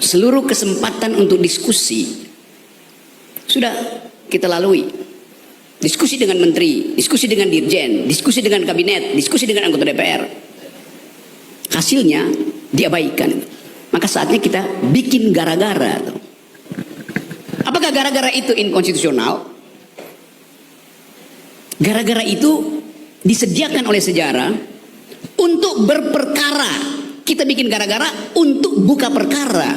seluruh kesempatan untuk diskusi sudah kita lalui. Diskusi dengan menteri, diskusi dengan dirjen, diskusi dengan kabinet, diskusi dengan anggota DPR. Hasilnya diabaikan. Maka saatnya kita bikin gara-gara. Apakah gara-gara itu inkonstitusional? Gara-gara itu disediakan oleh sejarah untuk berperkara. Kita bikin gara-gara untuk buka perkara.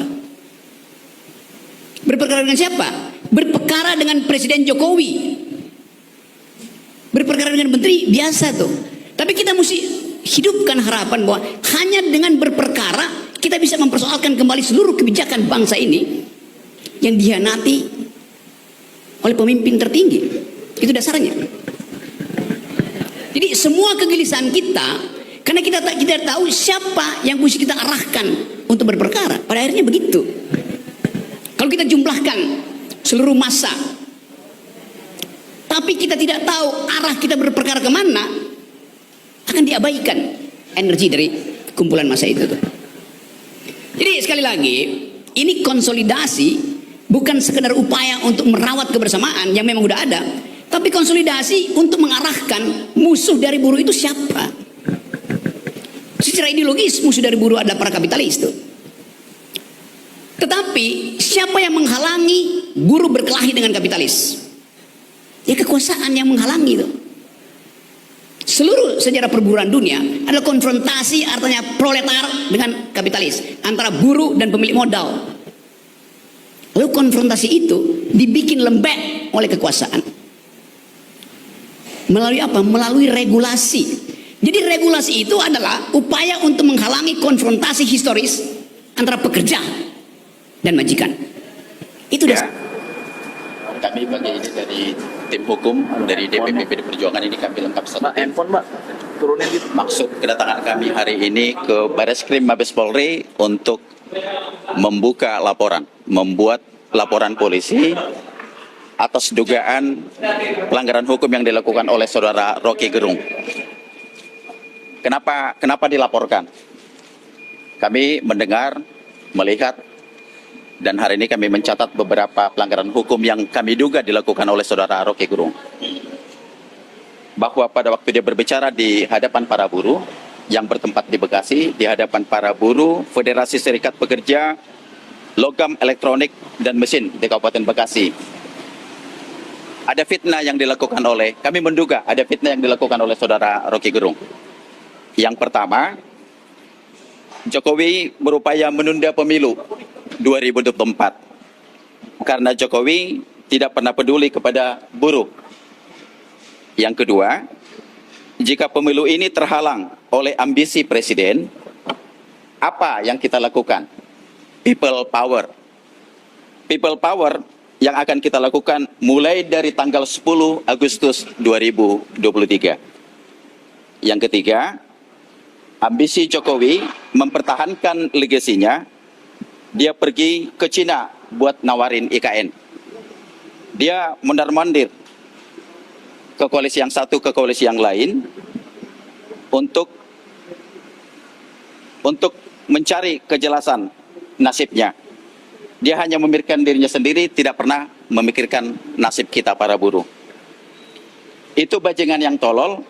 Berperkara dengan siapa? Berperkara dengan Presiden Jokowi. Berperkara dengan menteri biasa tuh. Tapi kita mesti hidupkan harapan bahwa hanya dengan berperkara kita bisa mempersoalkan kembali seluruh kebijakan bangsa ini yang dihianati oleh pemimpin tertinggi. Itu dasarnya. Jadi semua kegelisahan kita karena kita tidak tahu siapa yang mesti kita arahkan untuk berperkara. Pada akhirnya begitu. Kalau kita jumlahkan seluruh massa, tapi kita tidak tahu arah kita berperkara kemana, akan diabaikan energi dari kumpulan massa itu. Jadi sekali lagi, ini konsolidasi bukan sekedar upaya untuk merawat kebersamaan yang memang udah ada, tapi konsolidasi untuk mengarahkan musuh dari buruh itu siapa. Secara ideologis musuh dari buruh adalah para kapitalis tuh. Tetapi siapa yang menghalangi buruh berkelahi dengan kapitalis? Ya kekuasaan yang menghalangi itu. Seluruh sejarah perburuan dunia adalah konfrontasi artinya proletar dengan kapitalis, antara buruh dan pemilik modal. Lalu konfrontasi itu dibikin lembek oleh kekuasaan. Melalui apa? Melalui regulasi. Jadi regulasi itu adalah upaya untuk menghalangi konfrontasi historis antara pekerja dan majikan. Itu ya. Kami bagi ini dari tim hukum dari DPP PD Perjuangan ini kami lengkap satu tim. Turunin gitu. Maksud kedatangan kami hari ini ke Barreskrim Mabes Polri untuk membuka laporan, membuat laporan polisi atas dugaan pelanggaran hukum yang dilakukan oleh saudara Rocky Gerung. Kenapa dilaporkan? Kami mendengar, melihat, dan hari ini kami mencatat beberapa pelanggaran hukum yang kami duga dilakukan oleh saudara Rocky Gerung. Bahwa pada waktu dia berbicara di hadapan para buruh yang bertempat di Bekasi, di hadapan para buruh Federasi Serikat Pekerja Logam Elektronik dan Mesin di Kabupaten Bekasi, ada fitnah yang dilakukan oleh, kami menduga ada fitnah yang dilakukan oleh saudara Rocky Gerung. Yang pertama, Jokowi berupaya menunda pemilu 2024 karena Jokowi tidak pernah peduli kepada buruh. Yang kedua, jika pemilu ini terhalang oleh ambisi presiden, apa yang kita lakukan? People power. People power yang akan kita lakukan mulai dari tanggal 10 Agustus 2023. Yang ketiga, ambisi Jokowi mempertahankan legasinya. Dia pergi ke Cina buat nawarin IKN. Dia mondar-mandir ke koalisi yang satu ke koalisi yang lain untuk mencari kejelasan nasibnya. Dia hanya memikirkan dirinya sendiri, tidak pernah memikirkan nasib kita para buruh. Itu bajingan yang tolol,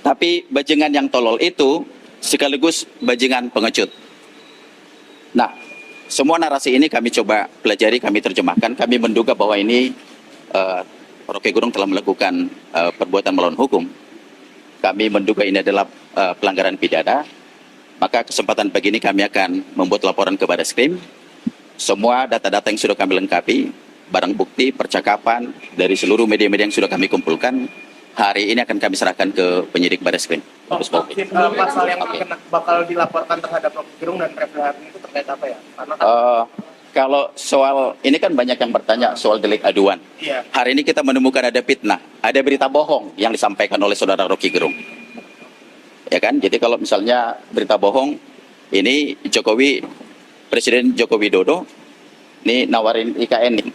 tapi bajingan yang tolol itu sekaligus bajingan pengecut. Nah, semua narasi ini kami coba pelajari, kami terjemahkan. Kami menduga bahwa ini Rocky Gerung telah melakukan perbuatan melawan hukum. Kami menduga ini adalah pelanggaran pidana. Maka kesempatan pagi ini kami akan membuat laporan ke Barreskrim. Semua data-data yang sudah kami lengkapi, barang bukti, percakapan dari seluruh media-media yang sudah kami kumpulkan, hari ini akan kami serahkan ke penyidik Barreskrim. Pasal yang bakal dilaporkan terhadap Rocky Gerung dan Refli Harun itu terkait apa ya? Karena kalau soal ini kan banyak yang bertanya soal delik aduan. Iya. Hari ini kita menemukan ada fitnah, ada berita bohong yang disampaikan oleh saudara Rocky Gerung. Ya kan? Jadi kalau misalnya berita bohong, ini Presiden Joko Widodo ini nawarin IKN nih.